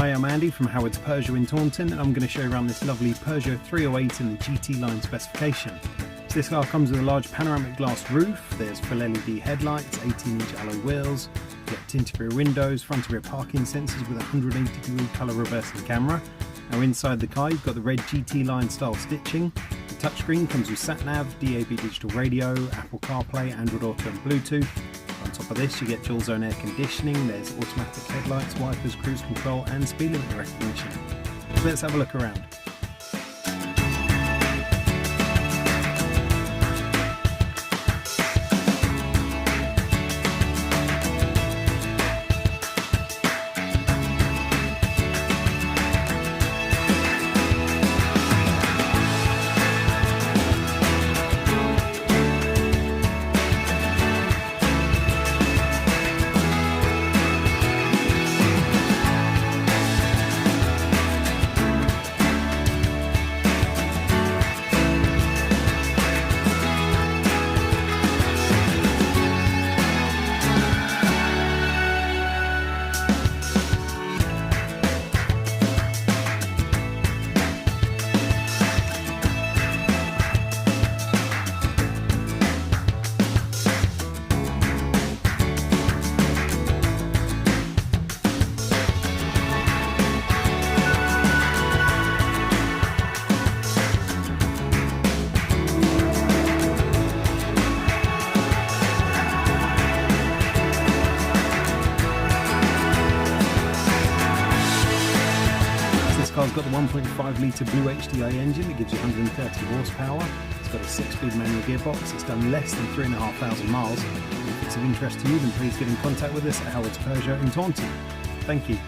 Hi, I'm Andy from Howard's Peugeot in Taunton, and I'm going to show you around this lovely Peugeot 308 in the GT line specification. So this car comes with a large panoramic glass roof, there's full LED headlights, 18-inch alloy wheels, you get tinted rear windows, front and rear parking sensors with a 180-degree colour reversing camera. Now inside the car you've got the red GT line style stitching. The touchscreen comes with sat-nav, DAB digital radio, Apple CarPlay, Android Auto and Bluetooth. On top of this you get dual zone air conditioning, there's automatic headlights, wipers, cruise control and speed limit recognition. So let's have a look around. This car's got the 1.5 litre Blue HDI engine that gives you 130 horsepower. It's got a 6-speed manual gearbox. It's done less than 3,500 miles. If it's of interest to you, then please get in contact with us at Howard's Peugeot in Taunton. Thank you.